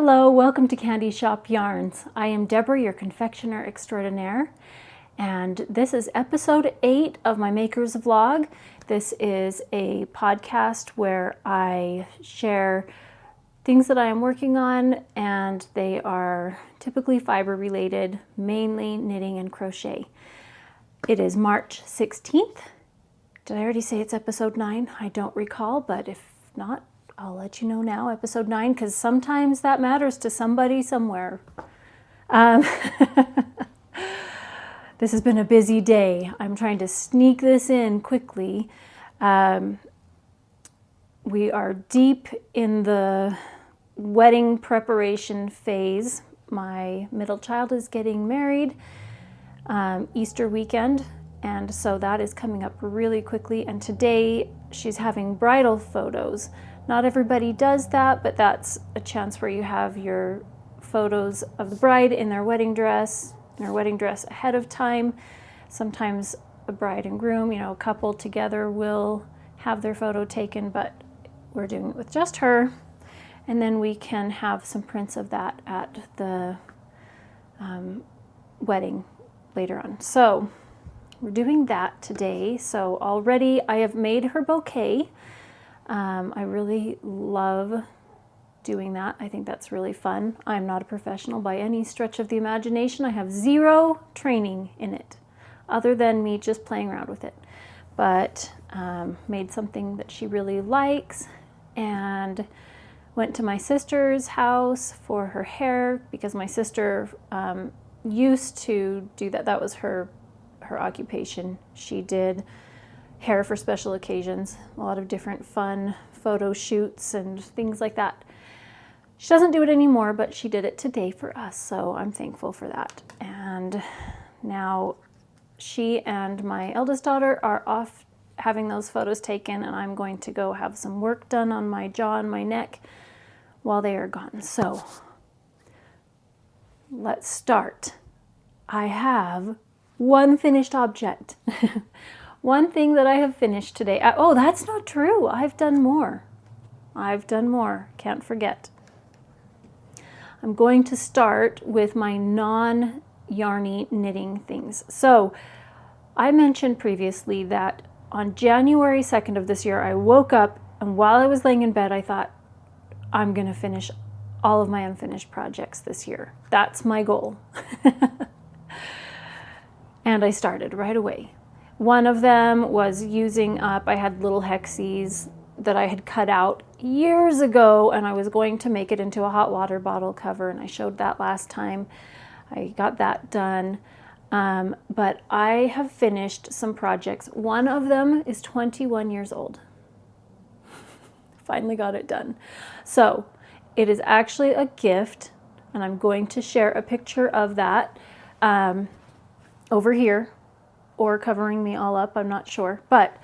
Hello, welcome to Candy Shoppe Yarns. I am Deborah, your confectioner extraordinaire, and this is episode 8 of my Maker's Vlog. This is a podcast where I share things that I am working on, and they are typically fiber related, mainly knitting and crochet. It is March 16th. Did I already say it's episode 9? I don't recall, but if not, I'll let you know now, episode 9, because sometimes that matters to somebody somewhere. This has been a busy day. I'm trying to sneak this in quickly. We are deep in the wedding preparation phase. My middle child is getting married Easter weekend, and so that is coming up really quickly. And today she's having bridal photos. Not everybody does that, but that's a chance where you have your photos of the bride in their wedding dress ahead of time. Sometimes a bride and groom, a couple together will have their photo taken, but we're doing it with just her. And then we can have some prints of that at the wedding later on. So we're doing that today. So already I have made her bouquet. I really love doing that. I think that's really fun. I'm not a professional by any stretch of the imagination. I have zero training in it, other than me just playing around with it. But made something that she really likes, and went to my sister's house for her hair, because my sister used to do that. That was her occupation. She did hair for special occasions, a lot of different fun photo shoots and things like that. She doesn't do it anymore, but she did it today for us, so I'm thankful for that. And now she and my eldest daughter are off having those photos taken, and I'm going to go have some work done on my jaw and my neck while they are gone. So let's start. I have one finished object. One thing that I have finished today. Oh, that's not true. I've done more. Can't forget. I'm going to start with my non-yarny knitting things. So I mentioned previously that on January 2nd of this year, I woke up, and while I was laying in bed, I thought, I'm going to finish all of my unfinished projects this year. That's my goal. And I started right away. One of them was using up, I had little hexies that I had cut out years ago, and I was going to make it into a hot water bottle cover, and I showed that last time. I got that done. But I have finished some projects. One of them is 21 years old. Finally got it done. So it is actually a gift, and I'm going to share a picture of that over here, or covering me all up, I'm not sure. But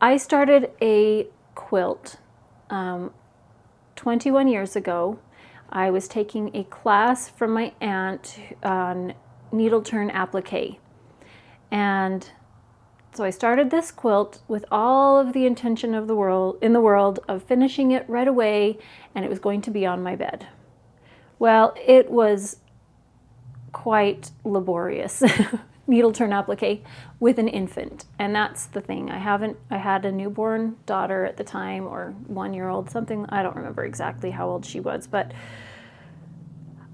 I started a quilt 21 years ago. I was taking a class from my aunt on needle turn applique. And so I started this quilt with all of the intention of the world of finishing it right away, and it was going to be on my bed. Well, it was quite laborious. Needle turn applique with an infant, and that's the thing. I had a newborn daughter at the time, or 1-year-old, something. I don't remember exactly how old she was, but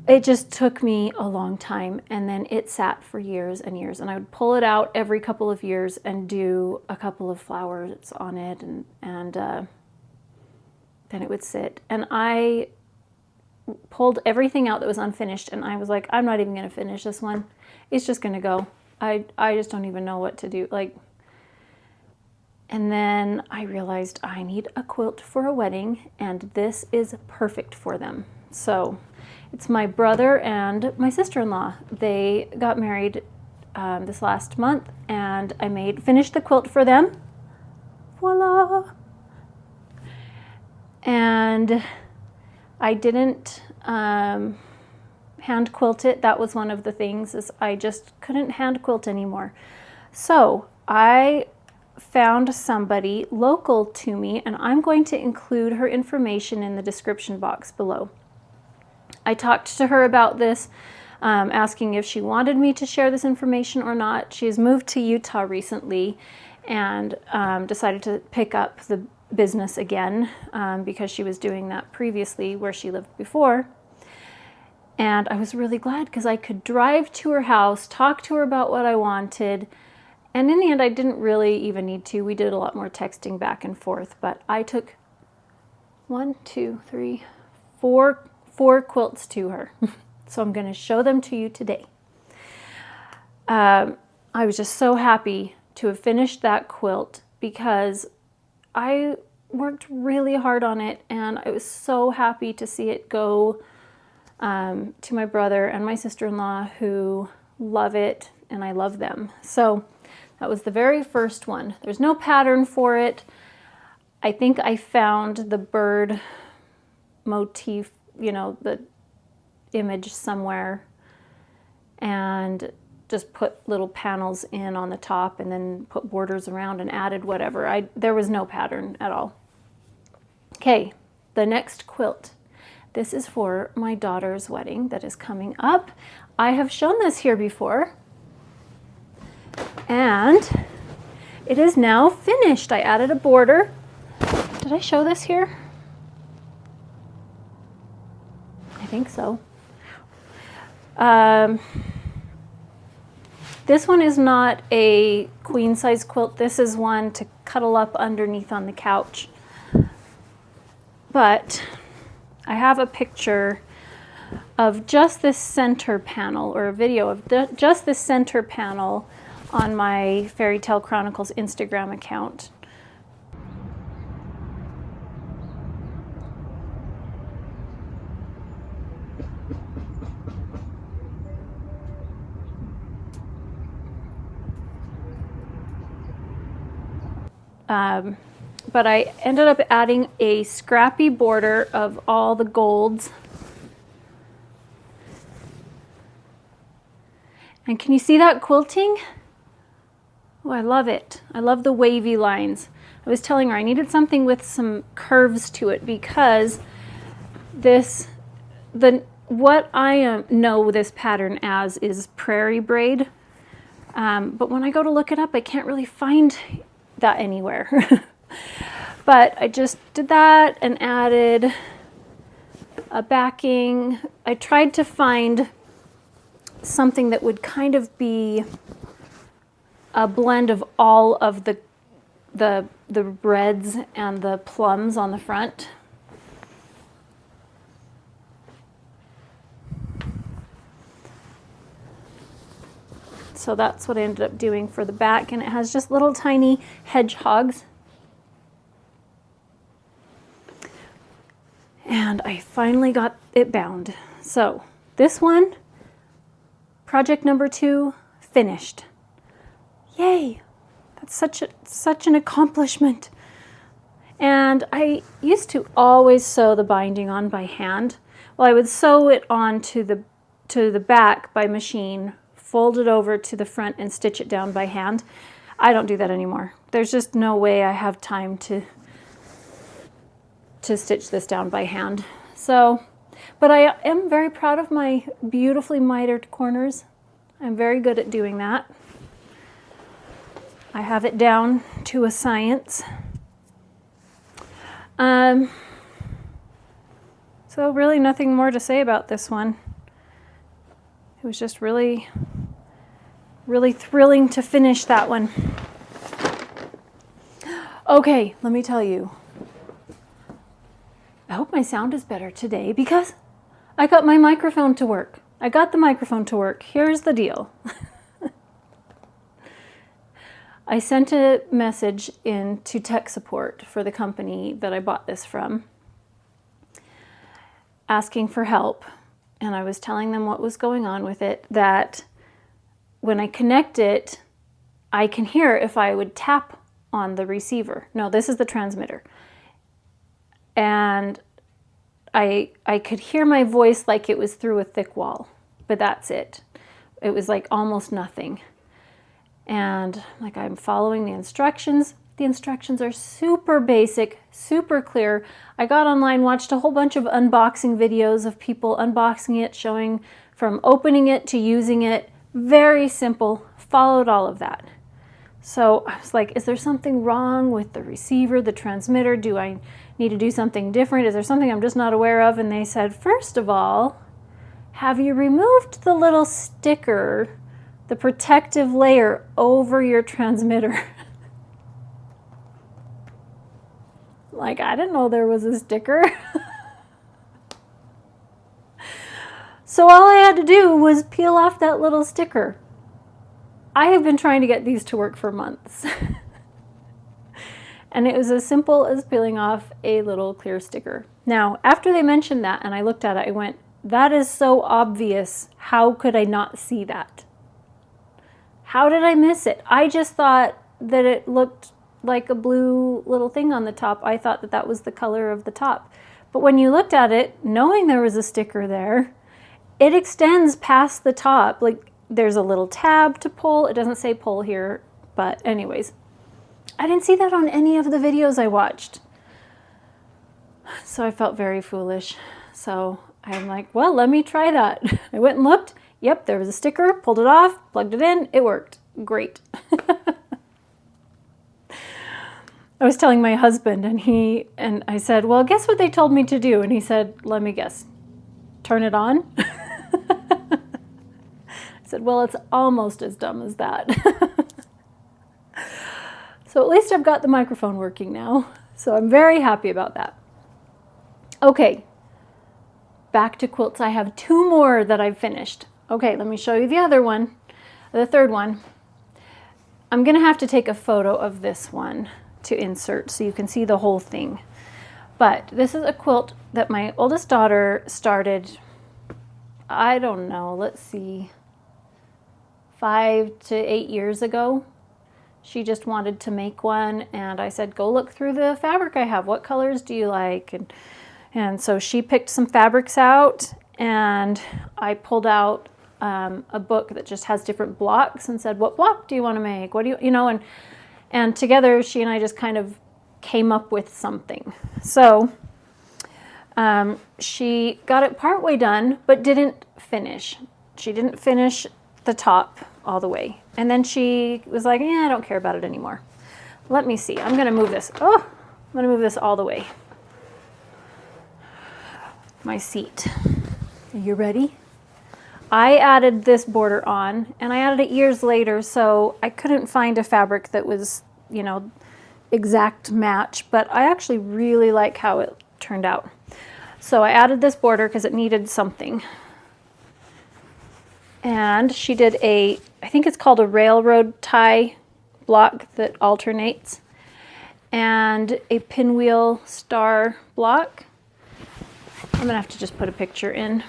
it just took me a long time, and then it sat for years and years, and I would pull it out every couple of years and do a couple of flowers on it, and then it would sit. And I pulled everything out that was unfinished, and I was like, I'm not even going to finish this one. It's just going to go. I just don't even know what to do. And then I realized I need a quilt for a wedding, and this is perfect for them. So it's my brother and my sister-in-law. They got married this last month, and I finished the quilt for them. Voila! And I didn't hand quilt it. That was one of the things, is I just couldn't hand quilt anymore. So I found somebody local to me, and I'm going to include her information in the description box below. I talked to her about this, asking if she wanted me to share this information or not. She has moved to Utah recently and decided to pick up the business again because she was doing that previously where she lived before. And I was really glad because I could drive to her house, talk to her about what I wanted. And in the end, I didn't really even need to. We did a lot more texting back and forth, but I took 4 quilts to her. So I'm going to show them to you today. I was just so happy to have finished that quilt because I worked really hard on it, and I was so happy to see it go to my brother and my sister-in-law, who love it, and I love them. So that was the very first one. There's no pattern for it. I think I found the bird motif, you know, the image somewhere, and just put little panels in on the top and then put borders around and added whatever. There was no pattern at all. Okay, the next quilt. This is for my daughter's wedding that is coming up. I have shown this here before, and it is now finished. I added a border. Did I show this here? I think so. This one is not a queen size quilt. This is one to cuddle up underneath on the couch. But I have a picture of just this center panel, or a video of just this center panel on my Fairy Tale Chronicles Instagram account. But I ended up adding a scrappy border of all the golds. And can you see that quilting? Oh, I love it. I love the wavy lines. I was telling her I needed something with some curves to it because what I know this pattern as is Prairie Braid. But when I go to look it up, I can't really find that anywhere. But I just did that and added a backing. I tried to find something that would kind of be a blend of all of the reds and the plums on the front. So that's what I ended up doing for the back, and it has just little tiny hedgehogs. And I finally got it bound. So this one, project number 2, finished. Yay! That's such an accomplishment. And I used to always sew the binding on by hand. Well, I would sew it on to the back by machine, fold it over to the front and stitch it down by hand. I don't do that anymore. There's just no way I have time to stitch this down by hand. So, but I am very proud of my beautifully mitered corners. I'm very good at doing that. I have it down to a science. So really nothing more to say about this one. It was just really thrilling to finish that one. Okay, let me tell you. I hope my sound is better today because I got my microphone to work. I got the microphone to work. Here's the deal. I sent a message into tech support for the company that I bought this from, asking for help. And I was telling them what was going on with it, that when I connect it, I can hear if I would tap on the receiver. No, this is the transmitter. And I could hear my voice like it was through a thick wall, but that's it. It was like almost nothing. And like I'm following the instructions, The instructions are super basic, super clear. I got online, watched a whole bunch of unboxing videos of people unboxing it, showing from opening it to using it. Very simple, followed all of that. So I was like, is there something wrong with the receiver, the transmitter? Do I need to do something different? Is there something I'm just not aware of? And they said, first of all, have you removed the little sticker, the protective layer over your transmitter? Like, I didn't know there was a sticker. So all I had to do was peel off that little sticker. I have been trying to get these to work for months. And it was as simple as peeling off a little clear sticker. Now, after they mentioned that and I looked at it, I went, that is so obvious. How could I not see that? How did I miss it? I just thought that it looked like a blue little thing on the top. I thought that that was the color of the top. But when you looked at it, knowing there was a sticker there, it extends past the top. Like, there's a little tab to pull. It doesn't say pull here, but anyways, I didn't see that on any of the videos I watched. So I felt very foolish. So I'm like, well, let me try that. I went and looked. Yep, there was a sticker, pulled it off, plugged it in. It worked. Great. I was telling my husband and I said, well, guess what they told me to do? And he said, let me guess, turn it on. I said, well, it's almost as dumb as that. So at least I've got the microphone working now. So I'm very happy about that. Okay, back to quilts. I have 2 more that I've finished. Okay, let me show you the other one, the third one. I'm gonna have to take a photo of this one to insert so you can see the whole thing. But this is a quilt that my oldest daughter started, I don't know, let's see, 5 to 8 years ago. She just wanted to make one, and I said, go look through the fabric I have. What colors do you like? And so she picked some fabrics out, and I pulled out a book that just has different blocks and said, what block do you want to make? What do you know, and together she and I just kind of came up with something. So she got it partway done, but didn't finish. She didn't finish the top all the way. And then she was like, yeah, I don't care about it anymore. Let me see. I'm going to move this. Oh, I'm going to move this all the way. My seat. Are you ready? I added this border on, and I added it years later, so I couldn't find a fabric that was, you know, exact match, but I actually really like how it turned out. So I added this border because it needed something. And she did I think it's called a railroad tie block that alternates, and a pinwheel star block. I'm gonna have to just put a picture in.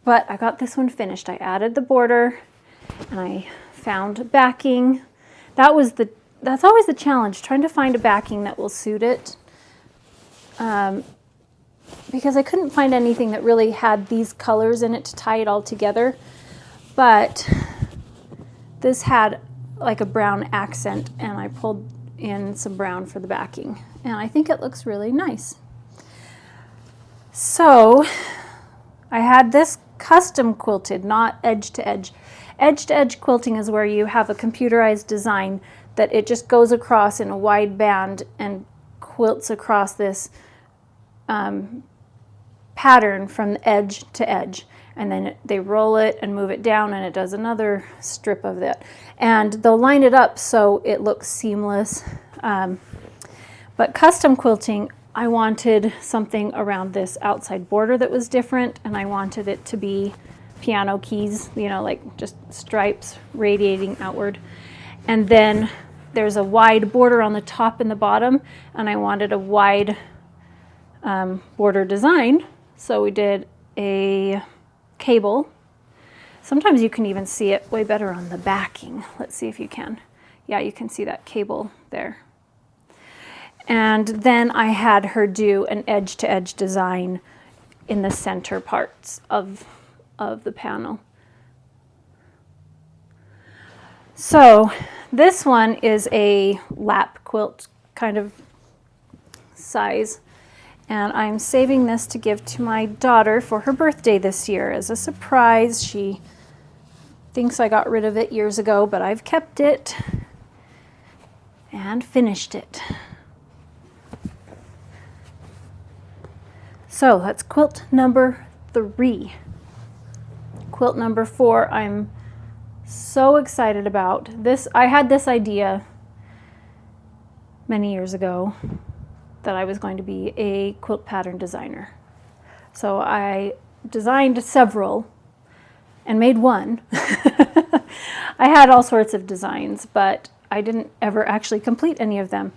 But I got this one finished. I added the border and I found backing. That's always the challenge, trying to find a backing that will suit it. Because I couldn't find anything that really had these colors in it to tie it all together. But this had like a brown accent, and I pulled in some brown for the backing. And I think it looks really nice. So I had this custom quilted, not edge to edge. Edge to edge quilting is where you have a computerized design that it just goes across in a wide band and quilts across this pattern from the edge to edge. And then they roll it and move it down, and it does another strip of that. And they'll line it up so it looks seamless. But custom quilting, I wanted something around this outside border that was different, and I wanted it to be piano keys, you know, like just stripes radiating outward. And then there's a wide border on the top and the bottom, and I wanted a wide border design. So we did a cable. Sometimes you can even see it way better on the backing. Let's see if you can. Yeah, you can see that cable there. And then I had her do an edge-to-edge design in the center parts of the panel. So this one is a lap quilt kind of size, and I'm saving this to give to my daughter for her birthday this year as a surprise. She thinks I got rid of it years ago, but I've kept it and finished it. So that's quilt number 3. Quilt number 4, I'm so excited about. This, I had this idea many years ago that I was going to be a quilt pattern designer. So I designed several and made one. I had all sorts of designs, but I didn't ever actually complete any of them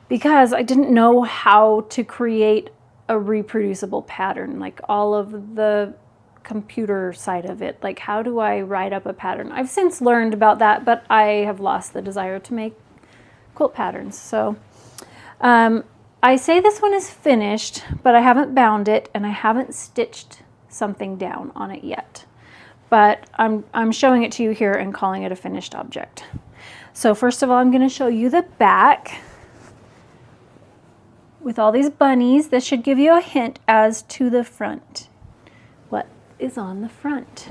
because I didn't know how to create a reproducible pattern, like all of the computer side of it. Like, how do I write up a pattern? I've since learned about that, but I have lost the desire to make quilt patterns. So I say this one is finished, but I haven't bound it and I haven't stitched something down on it yet. But I'm showing it to you here and calling it a finished object. So first of all, I'm going to show you the back with all these bunnies. This should give you a hint as to the front. What is on the front?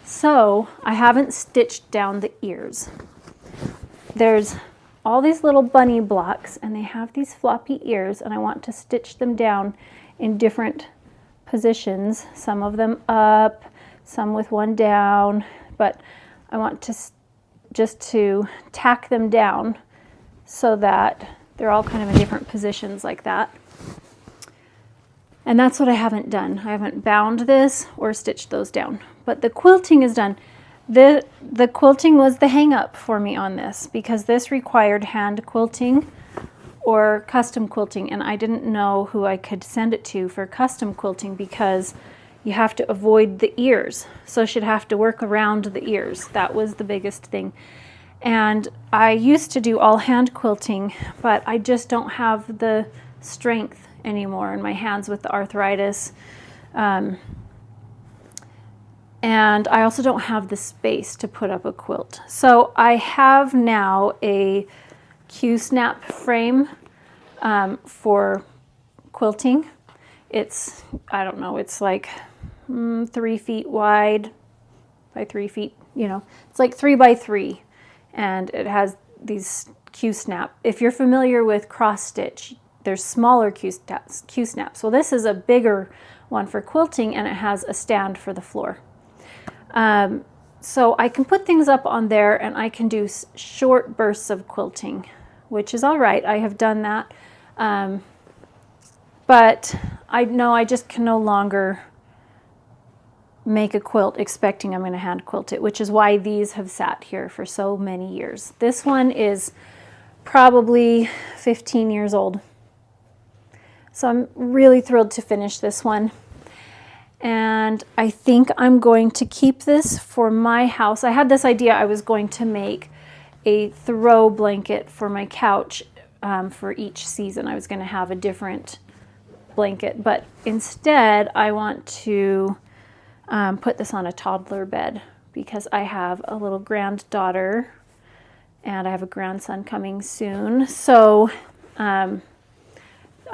So I haven't stitched down the ears. There's all these little bunny blocks and they have these floppy ears, and I want to stitch them down in different positions, some of them up, some with one down, but I want to just to tack them down so that they're all kind of in different positions like that. And that's what I haven't done. I haven't bound this or stitched those down, but the quilting is done. The quilting was the hang up for me on this because this required hand quilting or custom quilting, and I didn't know who I could send it to for custom quilting because you have to avoid the ears. So she'd have to work around the ears. That was the biggest thing. And I used to do all hand quilting, but I just don't have the strength anymore in my hands with the arthritis. And I also don't have the space to put up a quilt. So I have now a Q-snap frame for quilting. It's, I don't know, it's like 3 feet wide by 3 feet, you know, it's like 3 by 3, and it has these Q-snap. If you're familiar with cross stitch, there's smaller Q-snaps. Well, this is a bigger one for quilting, and it has a stand for the floor. So I can put things up on there and I can do short bursts of quilting, which is all right. I have done that. But I know I just can no longer make a quilt expecting I'm going to hand quilt it, which is why these have sat here for so many years. This one is probably 15 years old. So I'm really thrilled to finish this one. And I think I'm going to keep this for my house. I had this idea I was going to make a throw blanket for my couch for each season. I was going to have a different blanket, but instead I want to put this on a toddler bed because I have a little granddaughter and I have a grandson coming soon. So I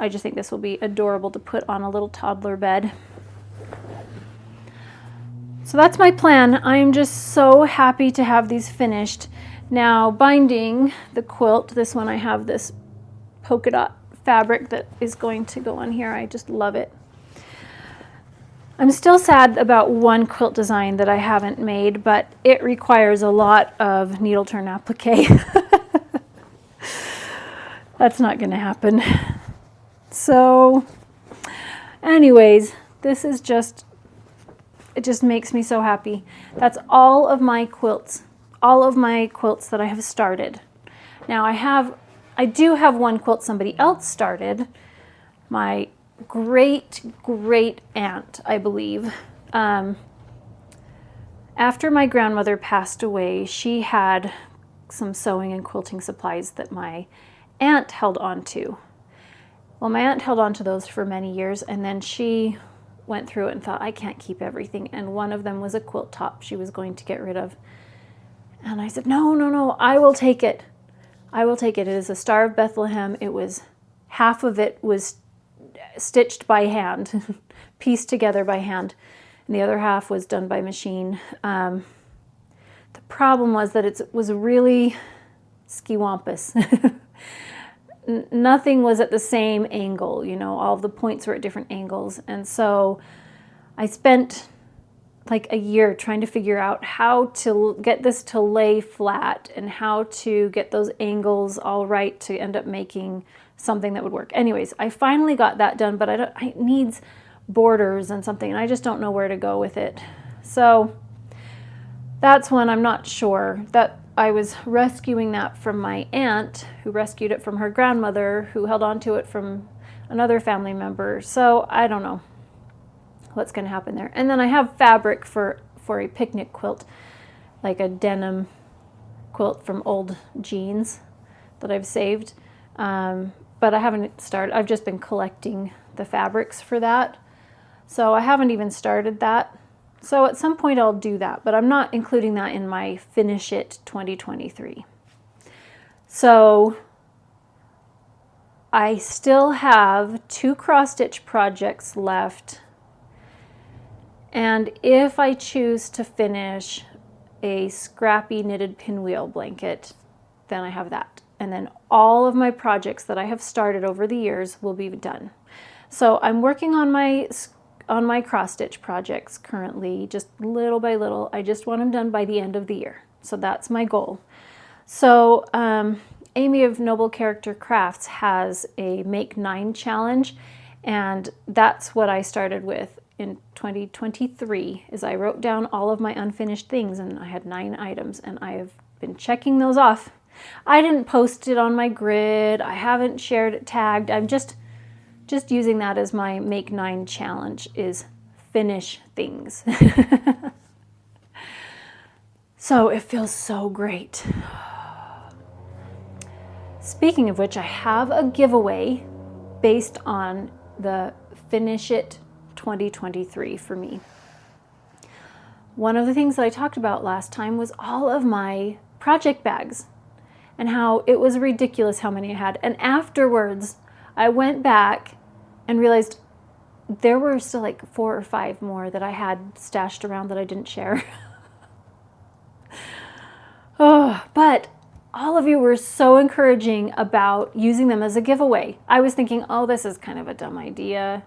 just think this will be adorable to put on a little toddler bed. So that's my plan. I'm just so happy to have these finished. Now binding the quilt, this one I have this polka dot fabric that is going to go on here. I just love it. I'm still sad about one quilt design that I haven't made, but it requires a lot of needle turn applique. That's not going to happen. So anyways, this is just it just makes me so happy. That's all of my quilts that I have started. Now I do have one quilt somebody else started. My great aunt, I believe. After my grandmother passed away, she had some sewing and quilting supplies that my aunt held on to. Well, my aunt held on to those for many years, and then she went through it and thought, I can't keep everything. And one of them was a quilt top she was going to get rid of. And I said, no, I will take it. I will take it. It is a Star of Bethlehem. It was, half of it was stitched by hand, pieced together by hand, and the other half was done by machine. The problem was that it was really skiwampus. Nothing was at the same angle, you know, all of the points were at different angles. And so I spent like a year trying to figure out how to get this to lay flat and how to get those angles all right to end up making something that would work. Anyways, I finally got that done, but it needs borders and something, and I just don't know where to go with it. So that's when I'm not sure. That I was rescuing that from my aunt, who rescued it from her grandmother, who held on to it from another family member. So I don't know what's going to happen there. And then I have fabric for a picnic quilt, like a denim quilt from old jeans that I've saved. But I haven't started. I've just been collecting the fabrics for that. So I haven't even started that. So at some point I'll do that, but I'm not including that in my Finish It 2023. So I still have 2 cross-stitch projects left. And if I choose to finish a scrappy knitted pinwheel blanket, then I have that. And then all of my projects that I have started over the years will be done. So I'm working on my cross-stitch projects currently, just little by little. I just want them done by the end of the year. So that's my goal. So Amy of Noble Character Crafts has a Make 9 challenge, and that's what I started with in 2023, is I wrote down all of my unfinished things, and I had 9 items, and I have been checking those off. I didn't post it on my grid. I haven't shared it tagged. I'm just using that as my Make 9 challenge, is finish things. So it feels so great. Speaking of which, I have a giveaway based on the Finish It 2023 for me. One of the things that I talked about last time was all of my project bags and how it was ridiculous how many I had. And afterwards, I went back and realized there were still like 4 or 5 more that I had stashed around that I didn't share. But all of you were so encouraging about using them as a giveaway. I was thinking, oh, this is kind of a dumb idea.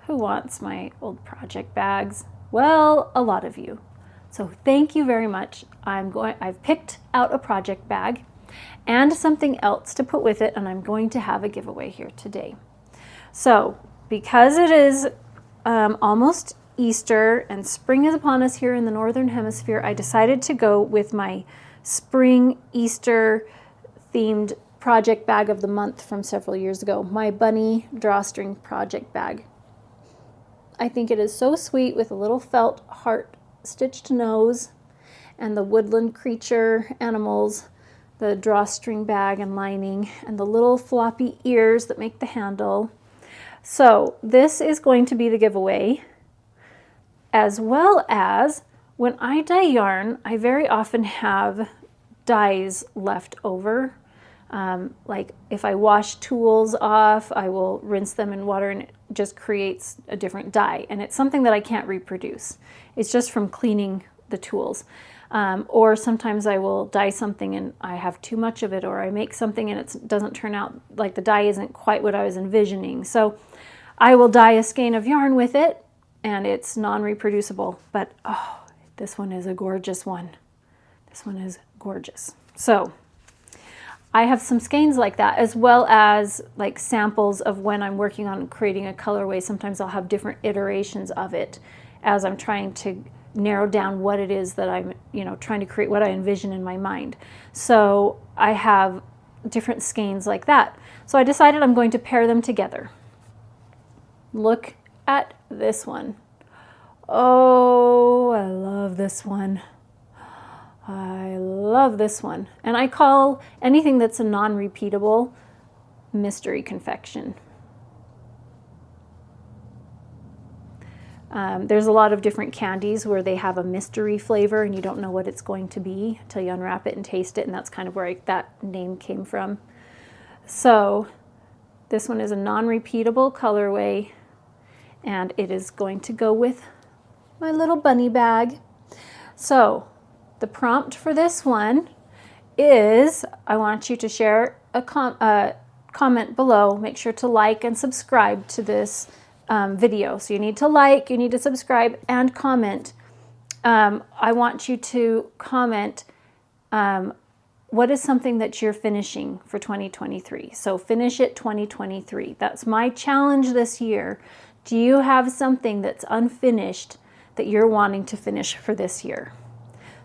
Who wants my old project bags? Well, a lot of you. So thank you very much. I've picked out a project bag and something else to put with it, and I'm going to have a giveaway here today. So because it is almost Easter and spring is upon us here in the Northern Hemisphere, I decided to go with my spring Easter themed project bag of the month from several years ago, my bunny drawstring project bag. I think it is so sweet with a little felt heart stitched nose and the woodland creature animals, the drawstring bag and lining, and the little floppy ears that make the handle. So this is going to be the giveaway, as well as when I dye yarn, I very often have dyes left over. Like if I wash tools off, I will rinse them in water and it just creates a different dye. And it's something that I can't reproduce. It's just from cleaning the tools. Or sometimes I will dye something and I have too much of it, or I make something and it doesn't turn out, like the dye isn't quite what I was envisioning. So I will dye a skein of yarn with it and it's non-reproducible. But oh, this one is a gorgeous one. This one is gorgeous. So I have some skeins like that, as well as like samples of when I'm working on creating a colorway. Sometimes I'll have different iterations of it, as I'm trying to narrow down what it is that I'm, trying to create, what I envision in my mind. So I have different skeins like that. So I decided I'm going to pair them together. Look at this one. Oh, I love this one. I love this one. And I call anything that's a non-repeatable mystery confection. There's a lot of different candies where they have a mystery flavor and you don't know what it's going to be until you unwrap it and taste it, and that's kind of where that name came from. So this one is a non-repeatable colorway, and it is going to go with my little bunny bag. So the prompt for this one is, I want you to share a comment below. Make sure to like and subscribe to this video. So you need to like, you need to subscribe, and comment. I want you to comment what is something that you're finishing for 2023. So finish it 2023. That's my challenge this year. Do you have something that's unfinished that you're wanting to finish for this year?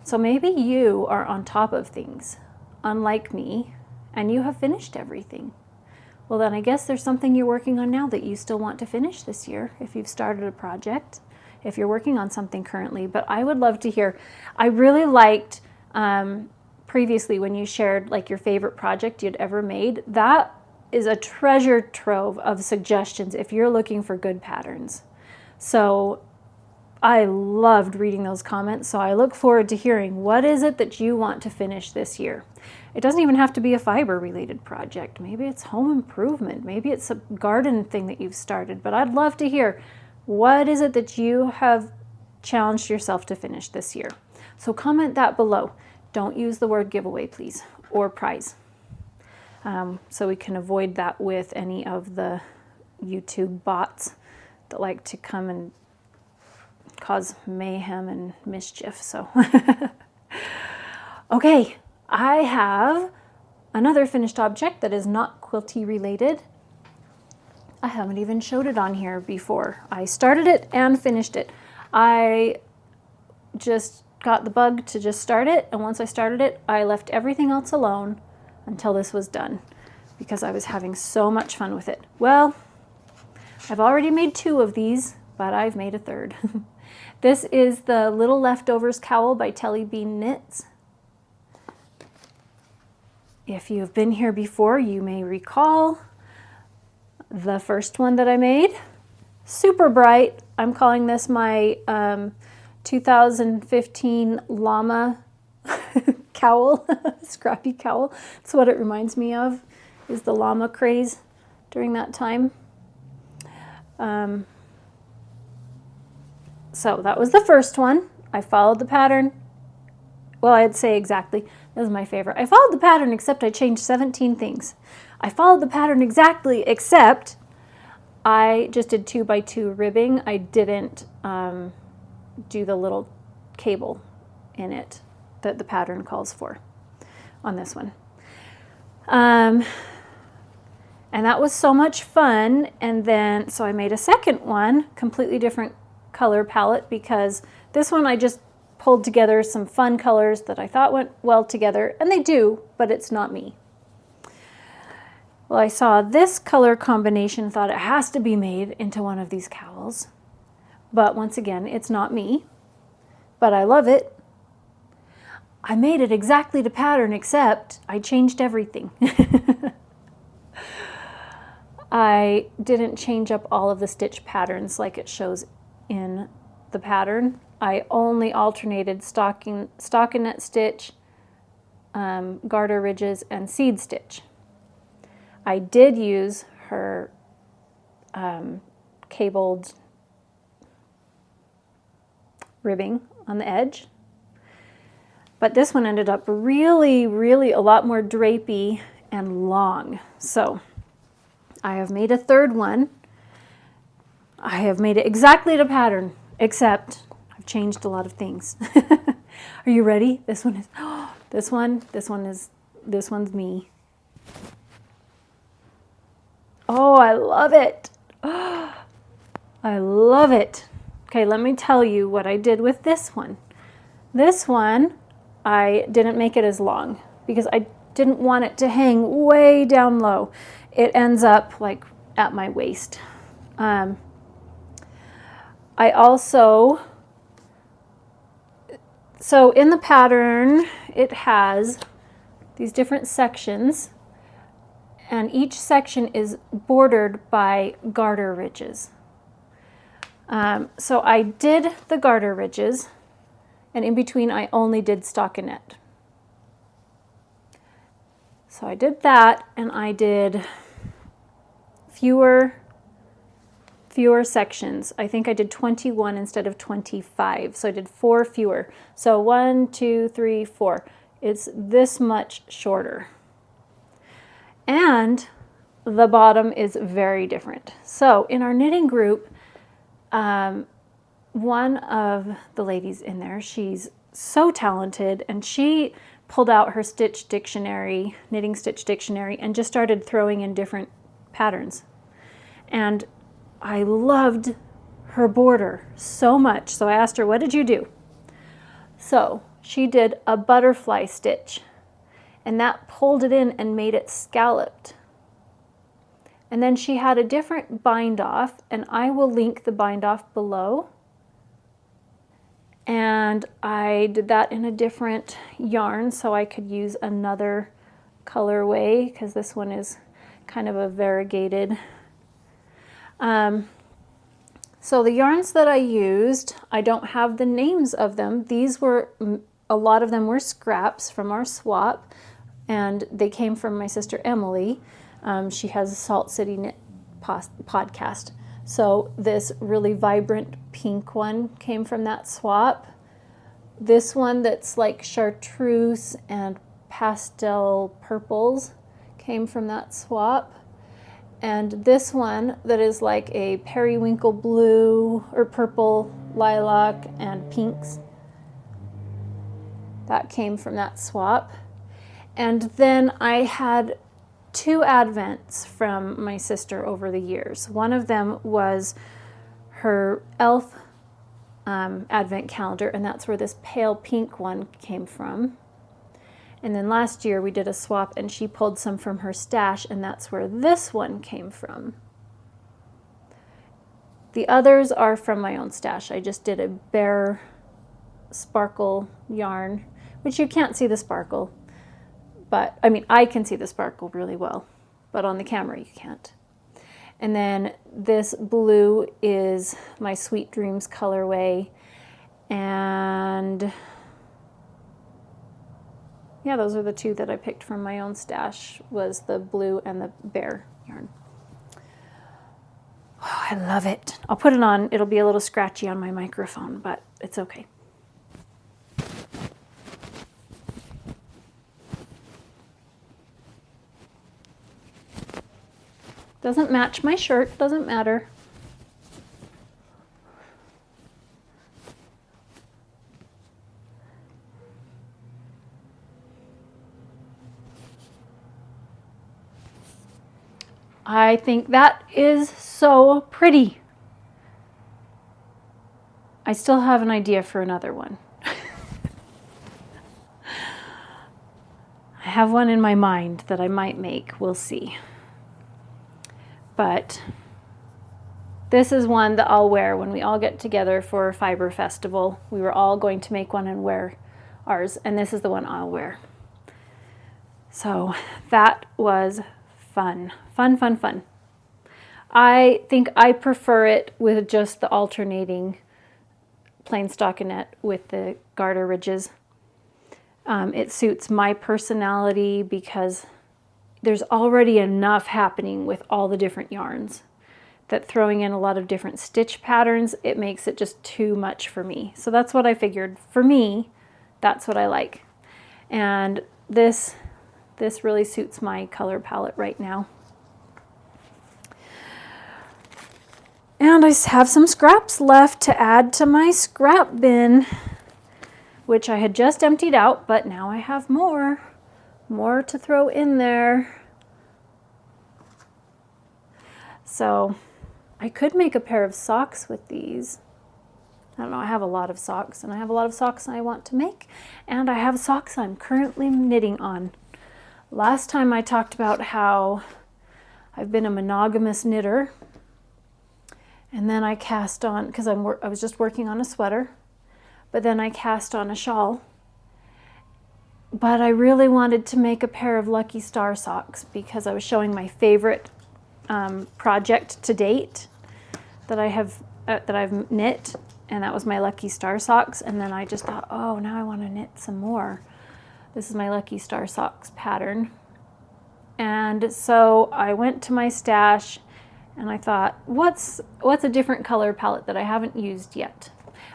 So maybe you are on top of things, unlike me, and you have finished everything. Well, then I guess there's something you're working on now that you still want to finish this year, if you've started a project, if you're working on something currently. But I would love to hear. I really liked previously when you shared like your favorite project you'd ever made. That is a treasure trove of suggestions if you're looking for good patterns. So I loved reading those comments. So I look forward to hearing, what is it that you want to finish this year? It doesn't even have to be a fiber related project. Maybe it's home improvement. Maybe it's a garden thing that you've started. But I'd love to hear, what is it that you have challenged yourself to finish this year? So comment that below. Don't use the word giveaway, please, or prize. So we can avoid that with any of the YouTube bots that like to come and cause mayhem and mischief. So okay, I have another finished object that is not quilty related. I haven't even showed it on here before. I started it and finished it. I just got the bug to just start it, and once I started it, I left everything else alone until this was done because I was having so much fun with it. Well, I've already made 2 of these, but I've made a 3rd. This is the Little Leftovers Cowl by Telly Knits. If you've been here before, you may recall the first one that I made. Super bright. I'm calling this my 2015 llama cowl, scrappy cowl. That's what it reminds me of, is the llama craze during that time. So that was the first one. I followed the pattern. Well, I'd say exactly. This is my favorite. I followed the pattern except I changed 17 things. I followed the pattern exactly except I just did 2x2 ribbing. I didn't do the little cable in it that the pattern calls for on this one. And that was so much fun. And then, so I made a second one, completely different color palette, because this one I just pulled together some fun colors that I thought went well together, and they do, but it's not me. Well, I saw this color combination, thought it has to be made into one of these cowls, but once again, it's not me, but I love it. I made it exactly to pattern, except I changed everything. I didn't change up all of the stitch patterns like it shows in the pattern. I only alternated stockinette stitch, garter ridges, and seed stitch. I did use her cabled ribbing on the edge, but this one ended up really, really a lot more drapey and long. So I have made a 3rd one. I have made it exactly to pattern, except I've changed a lot of things. Are you ready? This one is, this one's me. Oh, I love it. I love it. Okay, let me tell you what I did with this one. This one, I didn't make it as long because I didn't want it to hang way down low. It ends up like at my waist. I also, so in the pattern, it has these different sections, and each section is bordered by garter ridges. So I did the garter ridges, and in between I only did stockinette. So I did that, and I did fewer sections. I think I did 21 instead of 25. So I did 4 fewer. So 1, 2, 3, 4. It's this much shorter. And the bottom is very different. So in our knitting group, one of the ladies in there, she's so talented, and she pulled out her stitch dictionary, knitting stitch dictionary, and just started throwing in different patterns. And I loved her border so much. So I asked her, what did you do? So she did a butterfly stitch, and that pulled it in and made it scalloped. And then she had a different bind off, and I will link the bind off below. And I did that in a different yarn so I could use another colorway, because this one is kind of a variegated. So the yarns that I used, I don't have the names of them. These were, a lot of them were scraps from our swap, and they came from my sister Emily. She has a Salt City Knit podcast. So this really vibrant pink one came from that swap. This one that's like chartreuse and pastel purples came from that swap. And this one that is like a periwinkle blue or purple, lilac, and pinks, that came from that swap. And then I had 2 advents from my sister over the years. One of them was her elf advent calendar, and that's where this pale pink one came from. And then last year we did a swap, and she pulled some from her stash, and that's where this one came from. The others are from my own stash. I just did a bare sparkle yarn, which you can't see the sparkle, but I mean, I can see the sparkle really well, but on the camera you can't. And then this blue is my Sweet Dreams colorway, and yeah, those are the 2 that I picked from my own stash, was the blue and the bear yarn. Oh, I love it. I'll put it on. It'll be a little scratchy on my microphone, but it's okay. Doesn't match my shirt, doesn't matter. I think that is so pretty. I still have an idea for another one. I have one in my mind that I might make, we'll see. But this is one that I'll wear when we all get together for a fiber festival. We were all going to make one and wear ours, and this is the one I'll wear. So that was fun. Fun, fun, fun. I think I prefer it with just the alternating plain stockinette with the garter ridges. It suits my personality because there's already enough happening with all the different yarns that throwing in a lot of different stitch patterns, it makes it just too much for me. So that's what I figured. For me, that's what I like. And this really suits my color palette right now. And I have some scraps left to add to my scrap bin, which I had just emptied out, but now I have more to throw in there. So I could make a pair of socks with these. I don't know, I have a lot of socks, and I have a lot of socks I want to make, and I have socks I'm currently knitting on. Last time I talked about how I've been a monogamous knitter, and then I cast on, because I was just working on a sweater, but then I cast on a shawl. But I really wanted to make a pair of Lucky Star socks because I was showing my favorite project to date that I've knit, and that was my Lucky Star socks. And then I just thought, oh, now I want to knit some more. This is my Lucky Star socks pattern. And so I went to my stash and I thought, what's a different color palette that I haven't used yet?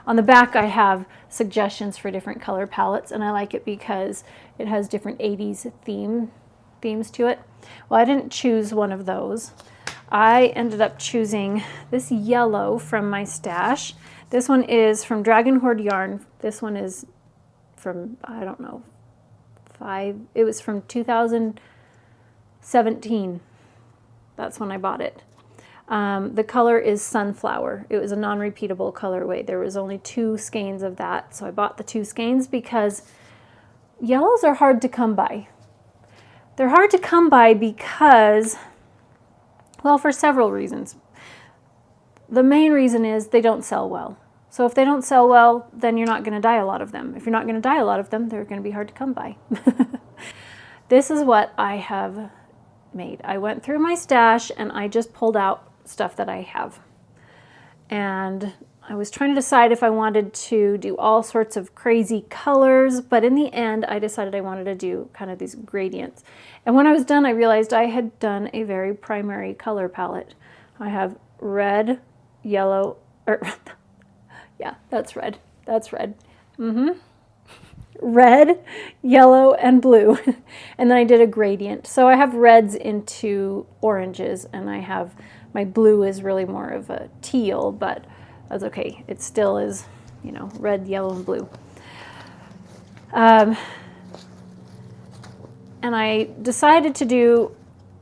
On the back I have suggestions for different color palettes, and I like it because it has different 80s themes to it. Well, I didn't choose one of those. I ended up choosing this yellow from my stash. This one is from Dragon Horde Yarn. This one is from, I don't know, it was from 2017. That's when I bought it. The color is Sunflower. It was a non-repeatable colorway. There was only 2 skeins of that, so I bought the 2 skeins because yellows are hard to come by. They're hard to come by because, well, for several reasons. The main reason is they don't sell well. So if they don't sell well, then you're not going to dye a lot of them. If you're not going to dye a lot of them, they're going to be hard to come by. This is what I have made. I went through my stash and I just pulled out stuff that I have. And I was trying to decide if I wanted to do all sorts of crazy colors, but in the end I decided I wanted to do kind of these gradients. And when I was done, I realized I had done a very primary color palette. I have red, yellow, yeah, that's red. That's red. Red, yellow, and blue. And then I did a gradient. So I have reds into oranges, and I have, my blue is really more of a teal, but that's okay. It still is, you know, red, yellow, and blue. And I decided to do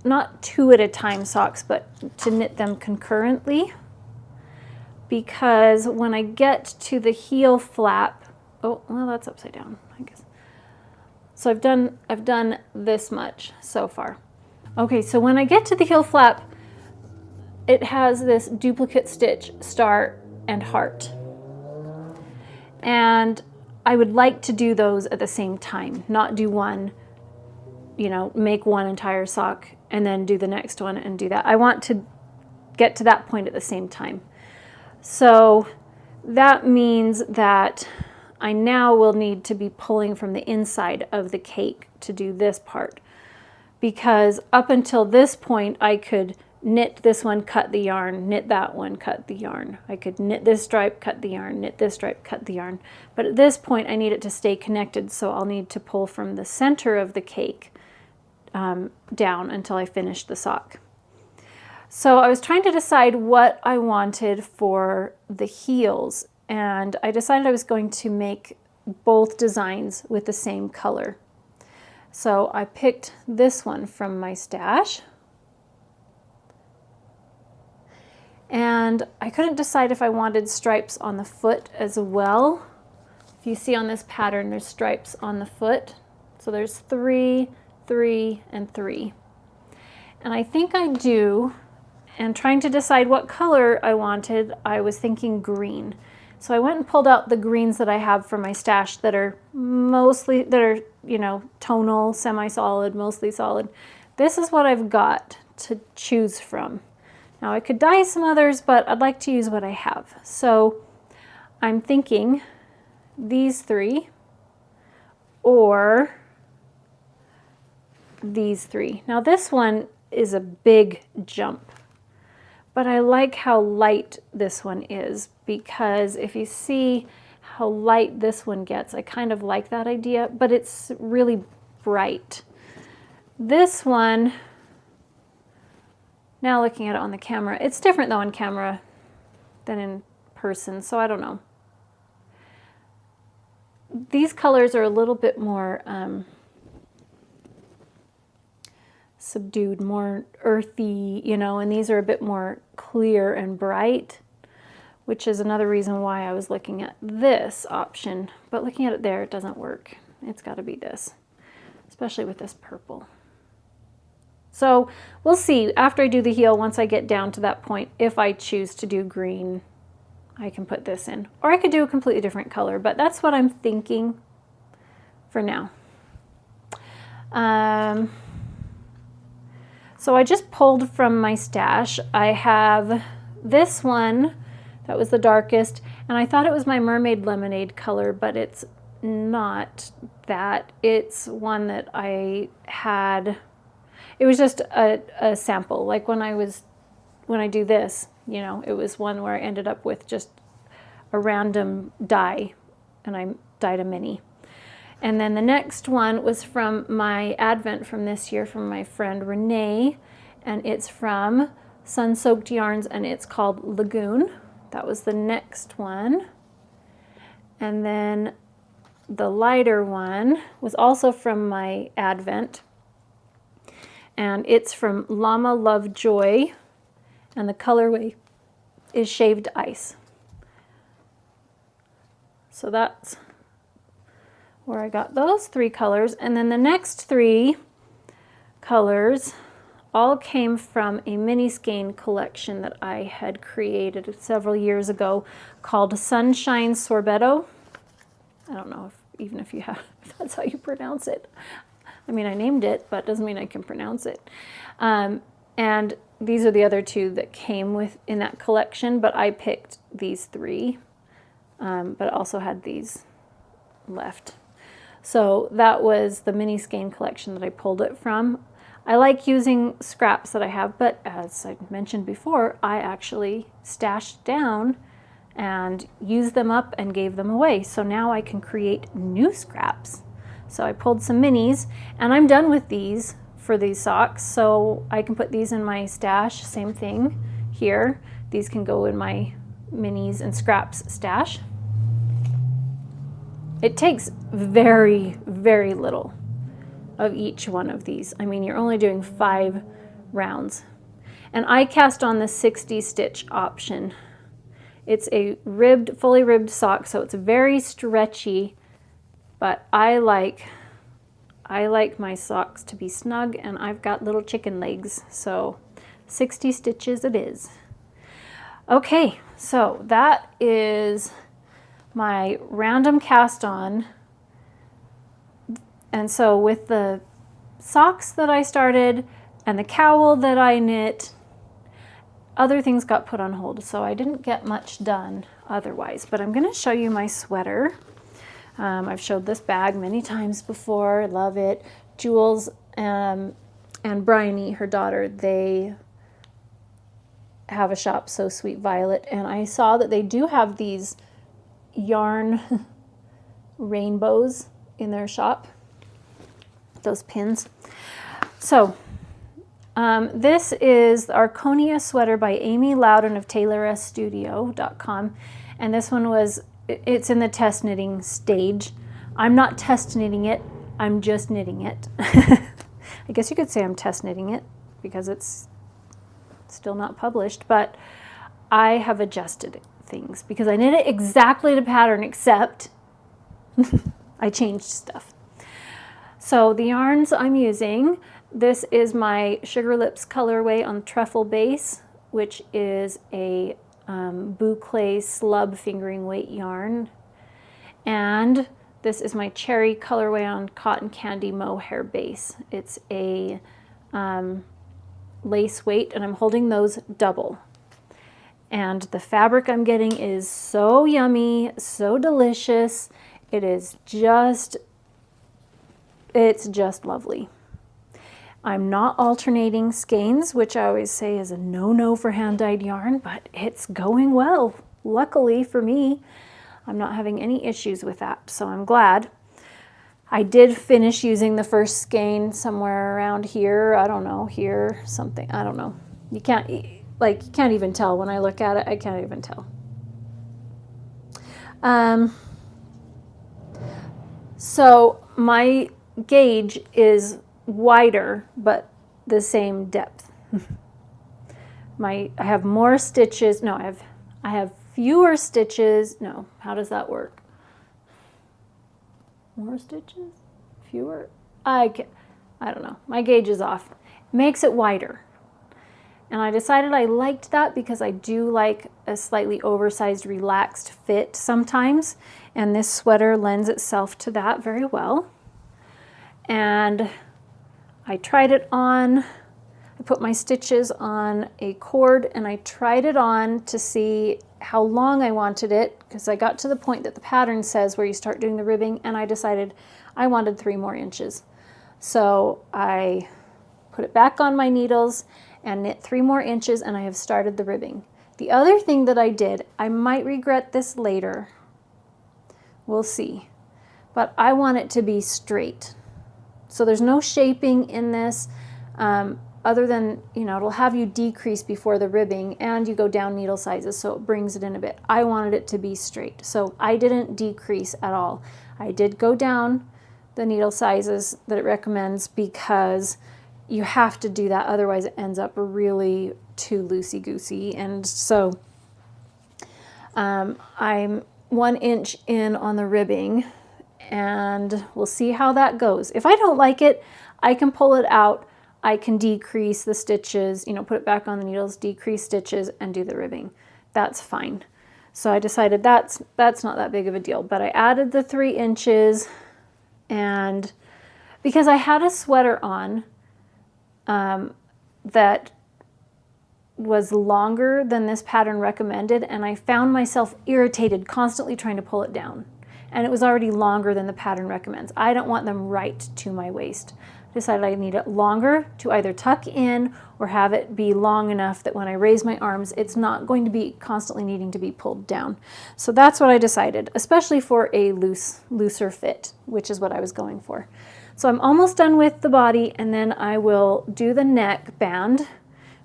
not 2 at a time socks, but to knit them concurrently, because when I get to the heel flap, oh, well, that's upside down, I guess. So I've done this much so far. Okay, so when I get to the heel flap, it has this duplicate stitch, star, and heart. And I would like to do those at the same time, not do one, you know, make one entire sock and then do the next one and do that. I want to get to that point at the same time. So that means that I now will need to be pulling from the inside of the cake to do this part, because up until this point I could knit this one, cut the yarn, knit that one, cut the yarn. I could knit this stripe, cut the yarn, knit this stripe, cut the yarn. But at this point I need it to stay connected, so I'll need to pull from the center of the cake down until I finish the sock. So I was trying to decide what I wanted for the heels, and I decided I was going to make both designs with the same color. So I picked this one from my stash, and I couldn't decide if I wanted stripes on the foot as well. If you see on this pattern, there's stripes on the foot. So there's 3, 3, and 3. And I think I do, and trying to decide what color I wanted, I was thinking green. So I went and pulled out the greens that I have from my stash that are mostly, you know, tonal, semi-solid, mostly solid. This is what I've got to choose from. Now I could dye some others, but I'd like to use what I have. So I'm thinking these 3 or these 3. Now this one is a big jump, but I like how light this one is, because if you see how light this one gets, I kind of like that idea, but it's really bright. This one, now looking at it on the camera, it's different though in camera than in person, so I don't know. These colors are a little bit more subdued, more earthy, you know, and these are a bit more clear and bright, which is another reason why I was looking at this option. But looking at it there, it doesn't work. It's got to be this, especially with this purple. So we'll see after I do the heel, once I get down to that point, if I choose to do green, I can put this in. Or I could do a completely different color, but that's what I'm thinking for now. So I just pulled from my stash. I have this one that was the darkest, and I thought it was my Mermaid Lemonade color, but it's not that. It's one that I had, it was just a sample. Like when I do this, you know, it was one where I ended up with just a random dye, and I dyed a mini. And then the next one was from my Advent from this year from my friend Renee, and it's from Sun Soaked Yarns, and it's called Lagoon. That was the next one. And then the lighter one was also from my Advent, and it's from Llama Lovejoy, and the colorway is Shaved Ice. So that's where I got those three colors. And then the next three colors all came from a mini skein collection that I had created several years ago called Sunshine Sorbetto. I don't know if that's how you pronounce it. I mean, I named it, but it doesn't mean I can pronounce it. And these are the other two that came in that collection, but I picked these three, but I also had these left. So that was the mini skein collection that I pulled it from. I like using scraps that I have, but as I mentioned before, I actually stashed down and used them up and gave them away. So now I can create new scraps. So I pulled some minis, and I'm done with these for these socks. So I can put these in my stash, same thing here. These can go in my minis and scraps stash. It takes very, very little of each one of these. I mean, you're only doing 5 rounds. And I cast on the 60 stitch option. It's a fully ribbed sock, so it's very stretchy, but I like my socks to be snug, and I've got little chicken legs, so 60 stitches it is. Okay, so that is my random cast on. And so with the socks that I started and the cowl that I knit, other things got put on hold, so I didn't get much done otherwise. But I'm going to show you my sweater. I've showed this bag many times before. I love it. Jules and Bryony, her daughter, they have a shop, So Sweet Violet, and I saw that they do have these yarn rainbows in their shop, those pins. So this is the Arconia sweater by Amy Loudon of TailoressStudio.com, and this one it's in the test knitting stage. I'm not test knitting it, I'm just knitting it. I guess you could say I'm test knitting it because it's still not published, but I have adjusted things because I knit it exactly to pattern, except I changed stuff. So the yarns I'm using, this is my Sugar Lips colorway on Truffle base, which is a boucle slub fingering weight yarn, and this is my Cherry colorway on Cotton Candy Mohair base. It's a lace weight, and I'm holding those double. And the fabric I'm getting is so yummy, so delicious. It's just lovely. I'm not alternating skeins, which I always say is a no-no for hand-dyed yarn, but it's going well. Luckily for me, I'm not having any issues with that, so I'm glad. I did finish using the first skein somewhere around here. I don't know, here, something, I don't know. You can't even tell when I look at it. I can't even tell. So my gauge is wider, but the same depth. I have more stitches. No, I have fewer stitches. No, how does that work? More stitches? Fewer? I don't know. My gauge is off. Makes it wider. And I decided I liked that because I do like a slightly oversized, relaxed fit sometimes. And this sweater lends itself to that very well. And I tried it on. I put my stitches on a cord and I tried it on to see how long I wanted it, because I got to the point that the pattern says where you start doing the ribbing, and I decided I wanted 3 more inches. So I put it back on my needles and knit 3 more inches, and I have started the ribbing. The other thing that I did, I might regret this later, we'll see, but I want it to be straight. So there's no shaping in this, other than, you know, it'll have you decrease before the ribbing and you go down needle sizes, so it brings it in a bit. I wanted it to be straight, so I didn't decrease at all. I did go down the needle sizes that it recommends because you have to do that, otherwise it ends up really too loosey-goosey. And so I'm 1 inch in on the ribbing, and we'll see how that goes. If I don't like it, I can pull it out. I can decrease the stitches, you know, put it back on the needles, decrease stitches, and do the ribbing. That's fine. So I decided that's not that big of a deal, but I added the 3 inches, and because I had a sweater on that was longer than this pattern recommended, and I found myself irritated constantly trying to pull it down, and it was already longer than the pattern recommends. I don't want them right to my waist. Decided I need it longer to either tuck in or have it be long enough that when I raise my arms, it's not going to be constantly needing to be pulled down. So that's what I decided, especially for a looser fit, which is what I was going for. So I'm almost done with the body, and then I will do the neck band,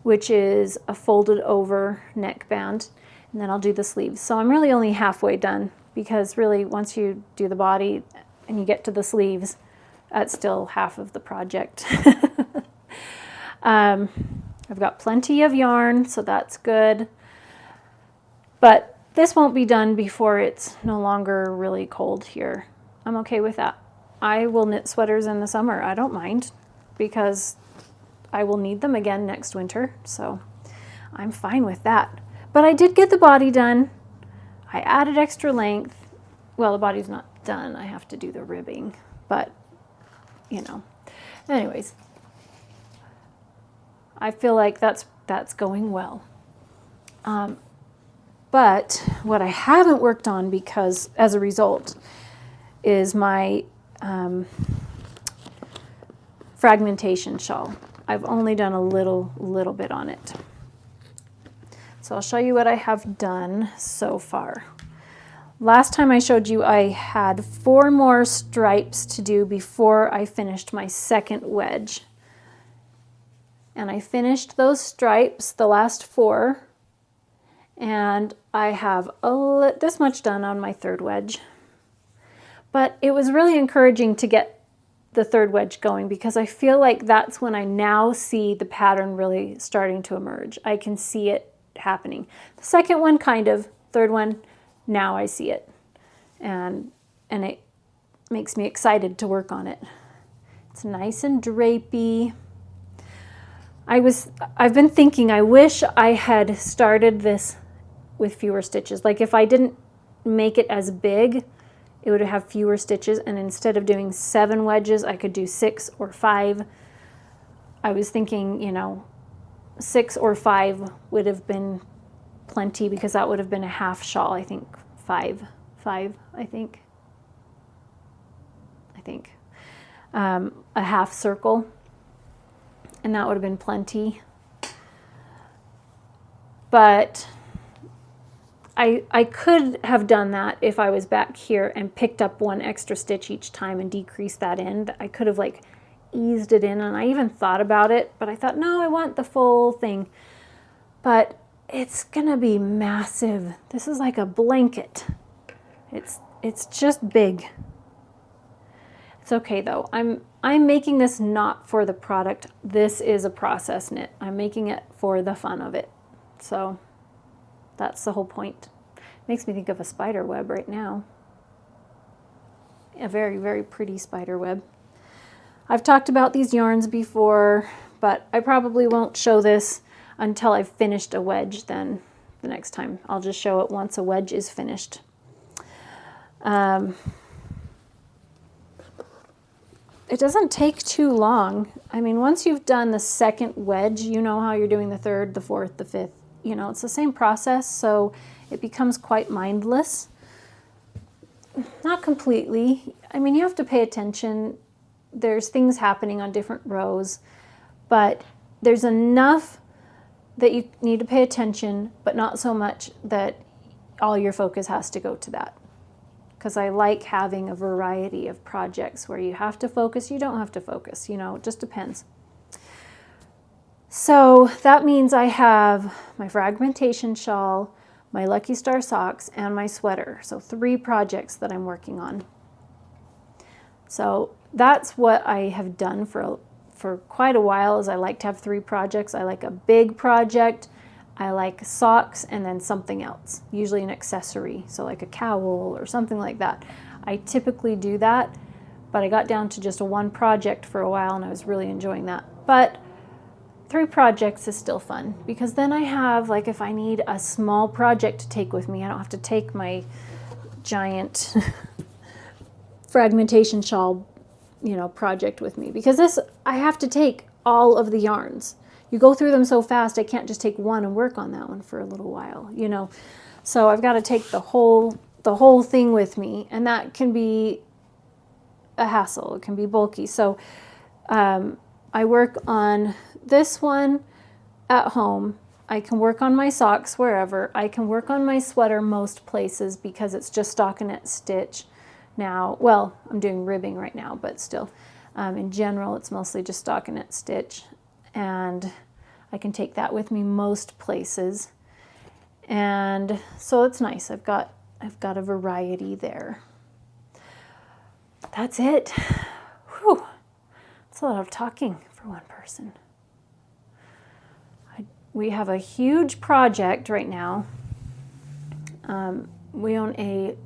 which is a folded over neck band, and then I'll do the sleeves. So I'm really only halfway done, because really once you do the body and you get to the sleeves, that's still half of the project. I've got plenty of yarn, so that's good. But this won't be done before it's no longer really cold here. I'm okay with that. I will knit sweaters in the summer. I don't mind, because I will need them again next winter, so I'm fine with that. But I did get the body done. I added extra length. Well, the body's not done. I have to do the ribbing, but you know, anyways, I feel like that's going well. But what I haven't worked on, because as a result, is my fragmentation shawl. I've only done a little bit on it. So I'll show you what I have done so far. Last time I showed you I had 4 more stripes to do before I finished my second wedge. And I finished those stripes, the last 4, and I have this much done on my third wedge. But it was really encouraging to get the third wedge going, because I feel like that's when I now see the pattern really starting to emerge. I can see it happening. The second one kind of, third one, now I see it, and it makes me excited to work on it. It's nice and drapey. I've been thinking, I wish I had started this with fewer stitches. Like if I didn't make it as big, it would have fewer stitches, and instead of doing 7 wedges, I could do 6 or 5. I was thinking, you know, 6 or 5 would have been plenty, because that would have been a half shawl. I think 5, I think a half circle, and that would have been plenty. But I could have done that if I was back here and picked up 1 extra stitch each time and decreased that end. I could have like eased it in, and I even thought about it, but I thought, no, I want the full thing. But it's gonna be massive. This is like a blanket. It's just big. It's okay though. I'm making this not for the product. This is a process knit. I'm making it for the fun of it. So that's the whole point. Makes me think of a spider web right now. A very, very pretty spider web. I've talked about these yarns before, but I probably won't show this until I've finished a wedge then the next time. I'll just show it once a wedge is finished. It doesn't take too long. I mean, once you've done the second wedge, you know how you're doing the third, the fourth, the fifth. You know, it's the same process, so it becomes quite mindless. Not completely. I mean, you have to pay attention. There's things happening on different rows, but there's enough that you need to pay attention, but not so much that all your focus has to go to that. Because I like having a variety of projects where you have to focus, you don't have to focus, you know, it just depends. So that means I have my fragmentation shawl, my Lucky Star socks, and my sweater. So 3 projects that I'm working on. So that's what I have done for quite a while, is I like to have 3 projects. I like a big project, I like socks, and then something else, usually an accessory, so like a cowl or something like that. I typically do that, but I got down to just a 1 project for a while and I was really enjoying that. But 3 projects is still fun, because then I have, like, if I need a small project to take with me, I don't have to take my giant fragmentation shawl, you know, project with me, because this, I have to take all of the yarns. You go through them so fast, I can't just take one and work on that one for a little while, you know. So I've got to take the whole thing with me, and that can be a hassle. It can be bulky. So I work on this one at home. I can work on my socks wherever. I can work on my sweater most places because it's just stockinette stitch now. Well, I'm doing ribbing right now, but still, in general, it's mostly just stockinette stitch. And I can take that with me most places, and so it's nice. I've got a variety there. That's it. Whew. That's a lot of talking for one person. We have a huge project right now. We own a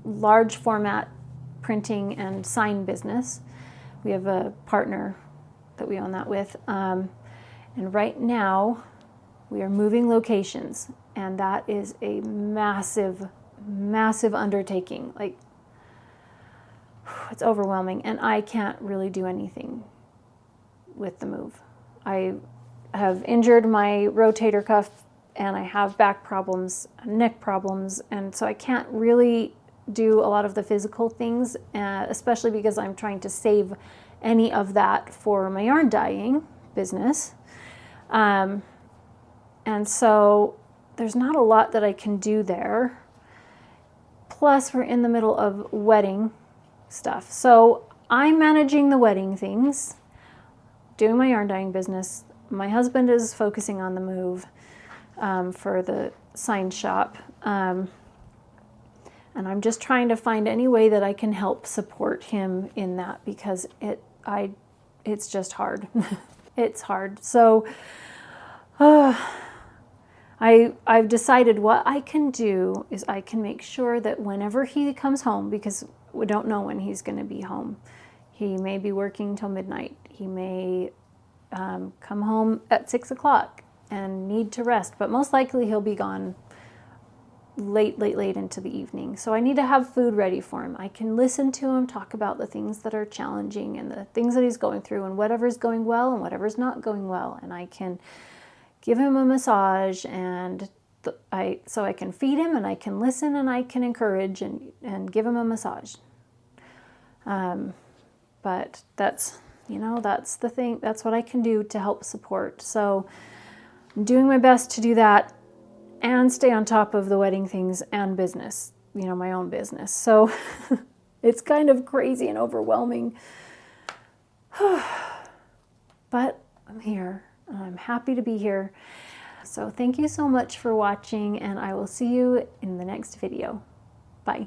large format printing and sign business. We have a partner that we own that with. And right now, we are moving locations, and that is a massive, massive undertaking. Like, it's overwhelming, and I can't really do anything with the move. I have injured my rotator cuff, and I have back problems, neck problems, and so I can't really do a lot of the physical things, especially because I'm trying to save any of that for my yarn dyeing business. And so there's not a lot that I can do there. Plus, we're in the middle of wedding stuff. So I'm managing the wedding things, doing my yarn dyeing business. My husband is focusing on the move for the sign shop. And I'm just trying to find any way that I can help support him in that, because it's just hard. It's hard. So I've decided what I can do is I can make sure that whenever he comes home, because we don't know when he's going to be home. He may be working till midnight. He may come home at 6 o'clock and need to rest, but most likely he'll be gone late into the evening. So I need to have food ready for him. I can listen to him talk about the things that are challenging and the things that he's going through, and whatever's going well and whatever's not going well. And I can give him a massage, and so I can feed him, and I can listen, and I can encourage and give him a massage. But that's, you know, that's the thing. That's what I can do to help support. So I'm doing my best to do that and stay on top of the wedding things and business, you know, my own business. So it's kind of crazy and overwhelming. But I'm here, and I'm happy to be here. So thank you so much for watching, and I will see you in the next video. Bye.